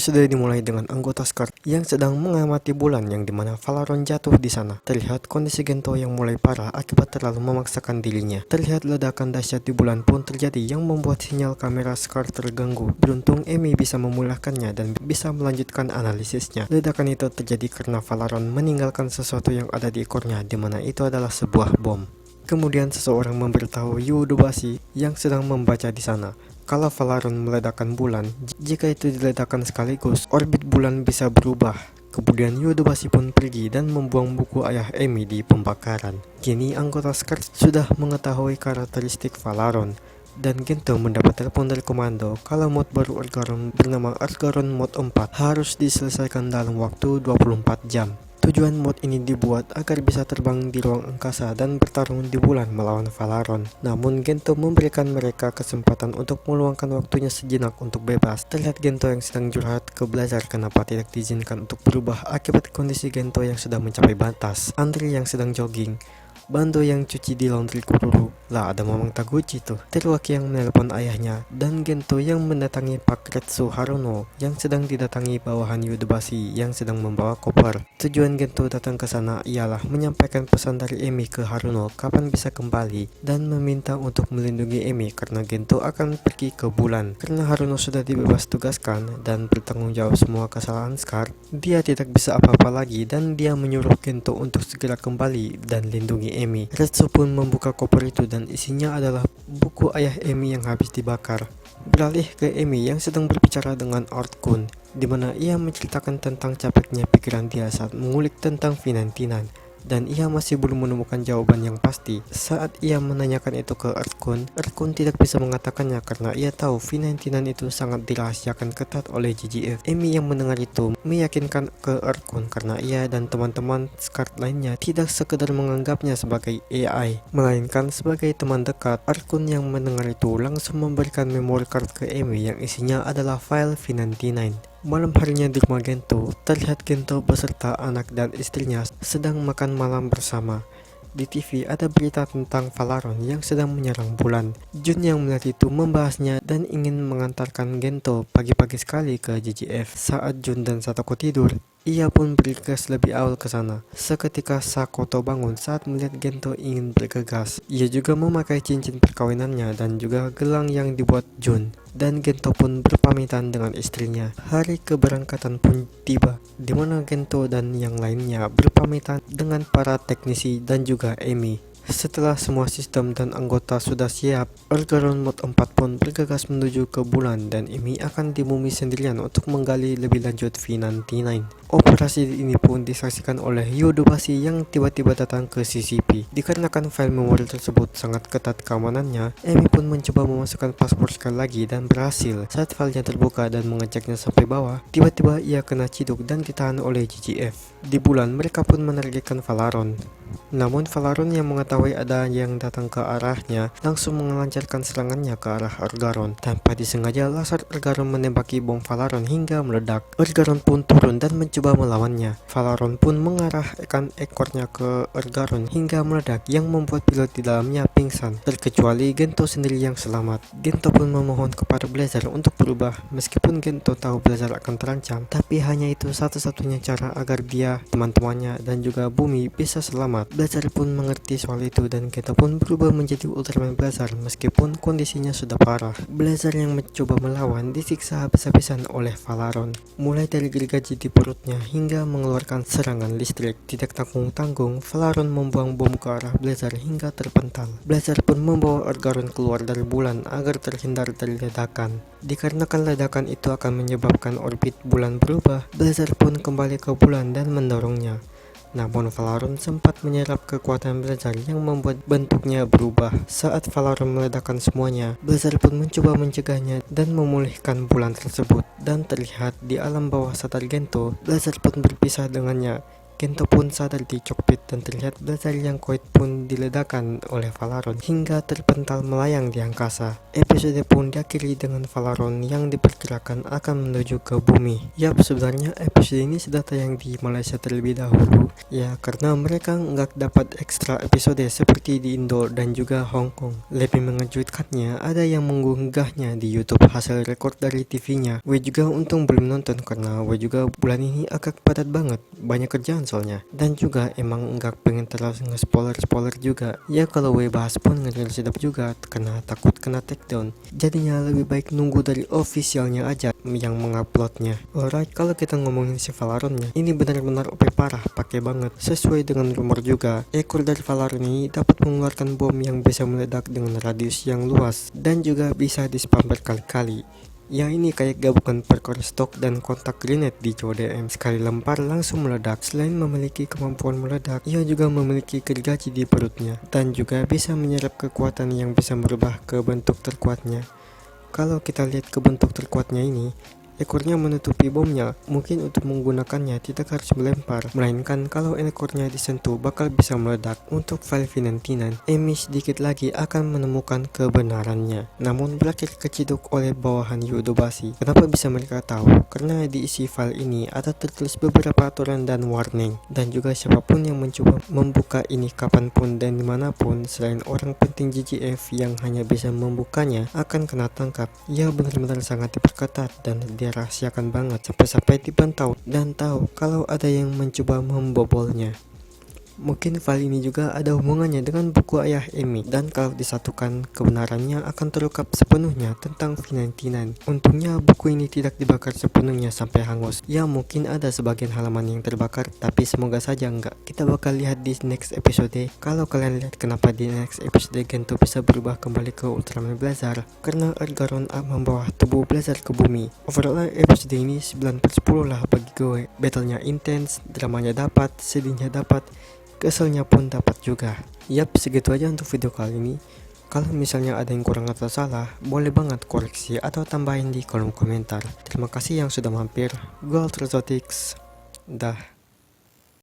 Episode dimulai dengan anggota Skart yang sedang mengamati bulan yang dimana Falaron jatuh di sana. Terlihat kondisi Gento yang mulai parah akibat terlalu memaksakan dirinya. Terlihat ledakan dahsyat di bulan pun terjadi yang membuat sinyal kamera Skart terganggu. Beruntung Amy bisa memulihkannya dan bisa melanjutkan analisisnya. Ledakan itu terjadi karena Falaron meninggalkan sesuatu yang ada di ekornya, dimana itu adalah sebuah bom. Kemudian seseorang memberitahu Yudobasi yang sedang membaca di sana kalau Falaron meledakkan bulan, jika itu diledakkan sekaligus, orbit bulan bisa berubah. Kemudian Yudobasi pun pergi dan membuang buku ayah Amy di pembakaran. Kini anggota Skart sudah mengetahui karakteristik Falaron, dan Gento mendapat telepon dari komando kalau mod baru Ergaron bernama Ergaron Mod 4 harus diselesaikan dalam waktu 24 jam. Tujuan mod ini dibuat agar bisa terbang di ruang angkasa dan bertarung di bulan melawan Falaron. Namun Gento memberikan mereka kesempatan untuk meluangkan waktunya sejenak untuk bebas. Terlihat Gento yang sedang curhat ke Blazar kenapa tidak diizinkan untuk berubah akibat kondisi Gento yang sudah mencapai batas. Andre yang sedang jogging, Bando yang cuci di laundry Kururu. Lah ada Mamang Taguchi tuh. Teruaki yang menelpon ayahnya, dan Gento yang mendatangi Pak Retsu Haruno yang sedang didatangi bawahan Yudobasi yang sedang membawa koper. Tujuan Gento datang ke sana ialah menyampaikan pesan dari Amy ke Haruno kapan bisa kembali dan meminta untuk melindungi Amy karena Gento akan pergi ke bulan. Karena Haruno sudah dibebas tugaskan dan bertanggung jawab semua kesalahan Skart, dia tidak bisa apa-apa lagi dan dia menyuruh Gento untuk segera kembali dan lindungi Amy. Retsu pun membuka koper itu dan isinya adalah buku ayah Amy yang habis dibakar. Beralih ke Amy yang sedang berbicara dengan Art Kun, di mana ia menceritakan tentang capeknya pikiran dia saat mengulik tentang Finantinan, dan ia masih belum menemukan jawaban yang pasti. Saat ia menanyakan itu ke Erkun tidak bisa mengatakannya karena ia tahu Finantinan itu sangat dirahasiakan ketat oleh JJF. Amy yang mendengar itu meyakinkan ke Erkun karena ia dan teman-teman Skart lainnya tidak sekedar menganggapnya sebagai AI, melainkan sebagai teman dekat. Erkun yang mendengar itu langsung memberikan memory card ke Amy yang isinya adalah file Finantinan. Malam harinya di rumah Gento, terlihat Gento beserta anak dan istrinya sedang makan malam bersama. Di TV ada berita tentang Falaron yang sedang menyerang bulan. Jun yang melihat itu membahasnya dan ingin mengantarkan Gento pagi-pagi sekali ke JJF. Saat Jun dan Satoko tidur, ia pun bergegas lebih awal ke sana. Seketika Sakoto bangun saat melihat Gento ingin bergegas. Ia juga memakai cincin perkawinannya dan juga gelang yang dibuat Jun. Dan Gento pun berpamitan dengan istrinya. Hari keberangkatan pun tiba, di mana Gento dan yang lainnya berpamitan dengan para teknisi dan juga Amy. Setelah semua sistem dan anggota sudah siap, Ergaron Mod 4 pun bergegas menuju ke bulan dan Amy akan dimumi sendirian untuk menggali lebih lanjut Finantinan. Operasi ini pun disaksikan oleh Yudobasi yang tiba-tiba datang ke CCP. Dikarenakan file memori tersebut sangat ketat keamanannya, Amy pun mencoba memasukkan paspor sekali lagi dan berhasil. Saat filenya terbuka dan mengeceknya sampai bawah, tiba-tiba ia kena ciduk dan ditahan oleh JJF. Di bulan, mereka pun menargetkan Falaron. Namun Falaron yang mengetahui ada yang datang ke arahnya langsung melancarkan serangannya ke arah Ergaron. Tanpa disengaja, laser Ergaron menembaki bom Falaron hingga meledak. Ergaron pun turun dan mencoba melawannya. Falaron pun mengarahkan ekornya ke Ergaron hingga meledak yang membuat pilot di dalamnya pingsan, terkecuali Gento sendiri yang selamat. Gento pun memohon kepada Blazar untuk berubah. Meskipun Gento tahu Blazar akan terancam, tapi hanya itu satu-satunya cara agar dia, teman-temannya, dan juga bumi bisa selamat. Blazar pun mengerti soal itu dan Gento pun berubah menjadi Ultraman Blazar meskipun kondisinya sudah parah. Blazar yang mencoba melawan disiksa habis-habisan oleh Falaron, mulai dari gergaji di perutnya hingga mengeluarkan serangan listrik. Tidak tanggung-tanggung, Falaron membuang bom ke arah Blazar hingga terpental. Blazar pun membawa Ergaron keluar dari bulan agar terhindar dari ledakan. Dikarenakan ledakan itu akan menyebabkan orbit bulan berubah, Blazar pun kembali ke bulan dan mendorongnya. Namun Falaron sempat menyerap kekuatan Blazar yang membuat bentuknya berubah. Saat Falaron meledakkan semuanya, Blazar pun mencoba mencegahnya dan memulihkan bulan tersebut. Dan terlihat di alam bawah sadar Gento, Blazar pun berpisah dengannya. Gento pun sadar dicokpit dan terlihat blazer yang koit pun diledakkan oleh Valaron hingga terpental melayang di angkasa. Episode pun diakhiri dengan Valaron yang diperkirakan akan menuju ke bumi. Yap, sebenarnya episode ini sudah tayang di Malaysia terlebih dahulu ya, karena mereka nggak dapat ekstra episode seperti di Indo dan juga Hong Kong. Lebih mengejutkannya, ada yang mengunggahnya di YouTube hasil rekor dari TV-nya. Gue juga untung belum nonton karena gue juga bulan ini agak padat banget, banyak kerjaan soalnya. Dan juga emang nggak pengen terlalu nge-spoiler juga. Ya kalau gue bahas pun ngeri sedap juga karena takut kena takedown. Jadinya lebih baik nunggu dari officialnya aja yang menguploadnya. Alright, kalau kita ngomongin si Valaronnya, ini benar-benar OP parah, pakai banget. Sesuai dengan rumor juga, ekor dari Valaron ini dapat mengeluarkan bom yang bisa meledak dengan radius yang luas dan juga bisa di-spam berkali-kali. Ya ini kayak gabungan perkor stok dan kontak grenade di CODM. Sekali lempar langsung meledak. Selain memiliki kemampuan meledak, ia juga memiliki gergaji di perutnya dan juga bisa menyerap kekuatan yang bisa merubah ke bentuk terkuatnya. Kalau kita lihat ke bentuk terkuatnya ini, ekornya menutupi bomnya. Mungkin untuk menggunakannya tidak harus melempar, melainkan kalau ekornya disentuh bakal bisa meledak. Untuk file Finantinan, Emi sedikit lagi akan menemukan kebenarannya, namun berakhir keciduk oleh bawahan Yudobasi. Kenapa bisa mereka tahu? Karena di isi file ini ada tertulis beberapa aturan dan warning, dan juga siapapun yang mencoba membuka ini kapanpun dan dimanapun selain orang penting JJF yang hanya bisa membukanya akan kena tangkap. Ia benar-benar sangat diperketat dan dirahasiakan banget sampai-sampai dipantau dan tahu kalau ada yang mencoba membobolnya. Mungkin file ini juga ada hubungannya dengan buku ayah Emi, dan kalau disatukan kebenarannya akan terungkap sepenuhnya tentang Finantinan. Untungnya buku ini tidak dibakar sepenuhnya sampai hangus. Ya mungkin ada sebagian halaman yang terbakar, tapi semoga saja enggak. Kita bakal lihat di next episode. Kalau kalian lihat kenapa di next episode Gento bisa berubah kembali ke Ultraman Blazar, karena Ergaron membawa tubuh Blazar ke bumi. Overall episode ini 9/10 lah bagi gue. Battlenya intens, dramanya dapat, sedihnya dapat, keselnya pun dapat juga. Yap, segitu aja untuk video kali ini. Kalau misalnya ada yang kurang atau salah, boleh banget koreksi atau tambahin di kolom komentar. Terima kasih yang sudah mampir. Gue Ultrazotics. Dah.